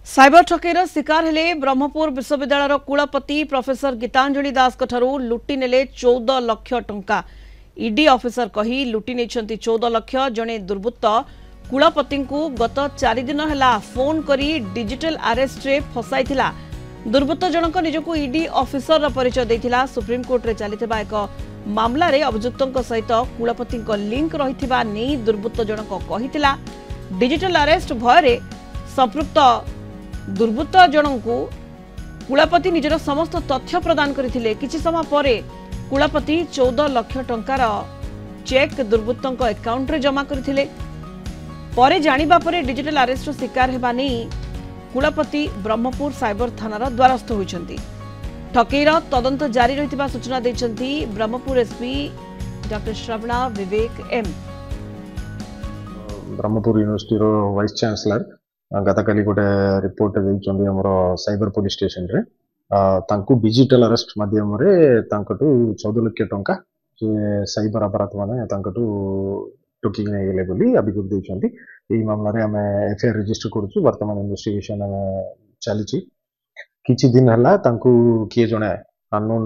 Cyber ठकेर शिकार हेले ब्रह्मपुर विश्वविद्यालय कुलपति प्रोफेसर गीतांजलि दास लुटि नेले 14 लाख टंका। ईडी ऑफिसर कही लुटि नेछंती 14 लाख। जणे दुर्बृत्त कुलपति को गत 4 दिन है फोन करी डिजिटल अरेस्ट रे फसाइथिला। दुर्बृत्त जनक निजको ईडी ऑफिसर परिचय देथिला। सुप्रीम कोर्ट रे चलिथिबा एक मामला रे अभियुक्तों सहित कुलपति लिंक रहिथिबा नै दुर्बृत्त जनक कहिथिला। डिजिटल अरेस्ट भय संपृक्त दुर्बृत्त जनक कुलपति निजर समस्त तथ्य प्रदान करथिले। किछि समय पर कुलपति 14 लाख टंकार चेक दुर्बृत्तों अकाउंट रे जमा करथिले। परे जानिबा परे डिजिटल अरेस्ट शिकार हेबा नै कुलपति ब्रह्मपुर साइबर थानार द्वारस्थ होइछंती। ठकेईर तदंत जारी रहितिबा सूचना दैछंती ब्रह्मपुर एसपी डॉक्टर श्रवणा विवेक एम। ब्रह्मपुर यूनिवर्सिटी रो वाइस चांसलर गतकाली गोटे रिपोर्ट देइछंती हमरो साइबर पुलिस स्टेशन रे तांकु डिजिटल अरेस्ट माध्यम रे तांकटू 14 लाख टंका जे साइबर अपराध माने तांकटू टोकी नै गेले बोली अभियोग देइछंती। एही मामला रे हमें एफआईआर रजिस्टर करूछु। वर्तमान इन्वेस्टिगेशन चलीछि। किछि दिन हला तांकु किए जणे अननोन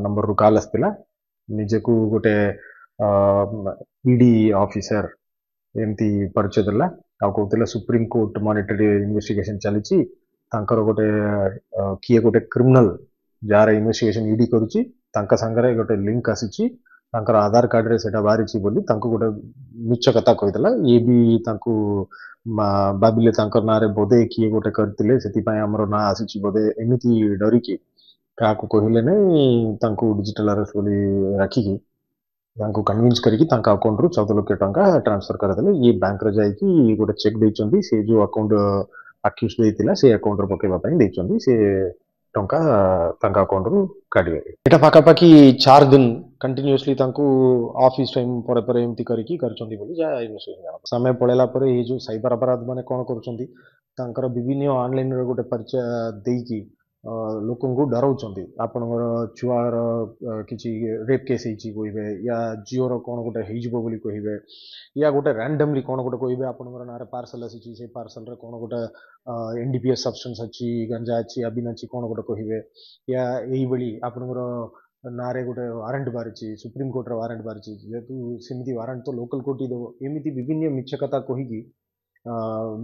नंबर रु कॉल आस्तिला। निजेकु गोटे ईडी ऑफिसर एमती परिचय देला। आ कहते सुप्रीम कोर्ट मॉनिटरी इन्वेस्टिगेशन चली गोटे किए गोटे क्रिमिनल जार इन्वेस्टिगेशन ईडी करुच्ची सांगे गोटे लिंक आसी आधार कार्ड रे सेटा बाहरी बोली गोटे मिछ कथा कहीदेला। ये भी भाविले ना रे बोधे किए गोटे करते से आमर ना आसी बोधे एमती डरिकी क्या कहले नहीं डिजिटल अरेस्ट बोली रखिकी कन्विंस करके अकाउंट रु 14 लाख टंका ट्रांसफर करदेले। ये बैंक रे जाइकी गोटे चेक देइचंदी। से जो अकाउंट अक्यूज देइतिला से अकाउंट रे पकेबा पई देइचंदी। से टंका तांका अकाउंट रु काढिबे। एटा पाका पाकी 4 दिन कंटिन्यूअसली तांको ऑफिस टाइम परे परे एमती करकी करचंदी बोली जा इन्वेस्टिगेशन समय पळेला परे ये जो साइबर अपराध माने कोन करचंदी तांकर विभिन्न ऑनलाइन रे गोटे परिचय देइकी लोकन को डराउछंदी। आपनकर छुआर किछि रेप केस हिची कहिबे या जियो रो कोन गोटे हिजबो बोली कहिबे या गोटे रैंडमली कोन गोटे कहिबे आपनकर नारे पार्सल आसी से पार्सल रे कोन गोटे एनडीपीएस सब्सटेंस अछि गांजा अछि अबिन अछि कोन गोटे कहिबे या एही बली आपनकर नारे गोटे वारंट बारिछि सुप्रीम कोर्ट रो वारंट बारिछि जेतु सेमिति वारंट तो लोकल कोर्ट ही देबो। एमिति विभिन्न मिछ कथा कहिकी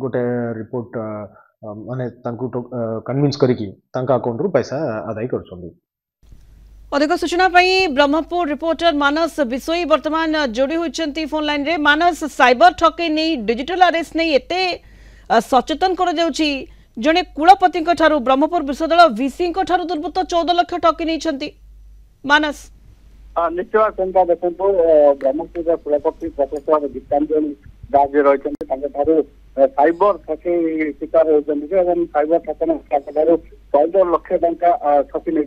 गोटे रिपोर्ट माने तांकु कन्विंस करकी तांका अकाउंट रु पैसा आदाय करछंदी। अधिक सूचना पई ब्रह्मपुर रिपोर्टर मानस बिसोई वर्तमान जोड़ी होइछंती फोन लाइन रे। मानस साइबर ठके नै डिजिटल अरेस्ट नै एते सचेतन कर जाउची जने कुलपति को ठारू ब्रह्मपुर विश्वविद्यालय वीसी को ठारू दुर्बृत्त 14 लाख ठके नै छंती। मानस निश्चय संख्या देखंतु ब्रह्मपुर कुलपति प्रोफेसर गीतांजलि दास जे रहिछंती तांके ठारू साइबर ठके शिकार होइछंती एवं साइबर ठकन ठारू 14 लाख टंका ठकी नै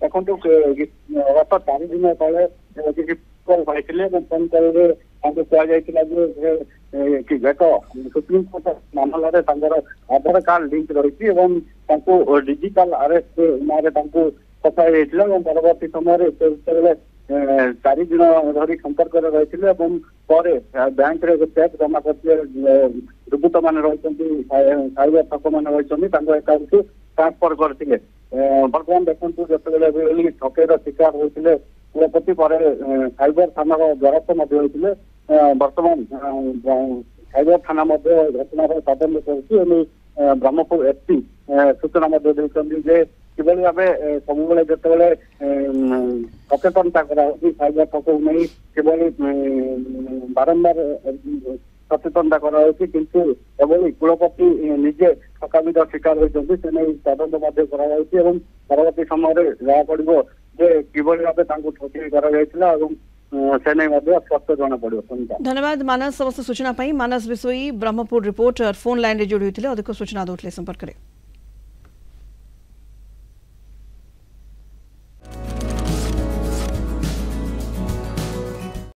देखंतु गत 4 दिन तले किसी कॉल पाइथिले एवं फोन करे तांके कह जायतिला जे कि देखो सुप्रीम कोर्ट मामला रे तांकर आधार कार्ड लिंक रहिछि एवं तांको डिजिटल अरेस्ट मारे तांको फसाई जायतिला एवं परवर्ती समय रे 4 दिन धरी संपर्क रही बैंक रे चेक जमा करते दुर्बृत्त मान रही साइबर ठक मान रही अकाउंट को ट्रांसफर करते। बर्तमान देखो जो ठकेर शिकार होते कुलपति पर साइबर थाना द्वारस्थ होते। बर्तमान साइबर थाना घटनार तदंत कर ब्रह्मपुर एसपी सूचना जे किभली भाव सब जिते सचेतनता कराई साइबर ठक नहीं किभली बारंबार सचेतनता कराई किंतु एभली कुलपति निजे ठकामिर शिकार होती से नहीं तदंत कराई परवर्ती समय जहाँ पड़ो जे किभली भाव ठकी करा से नहीं स्पष्ट जना पड़ो। धन्यवाद मानस समस्त सूचना पाई। Manas Bisoi Brahmapur reporter phone line रे जोड़ी होते अधिक सूचना दौले संपर्क करे।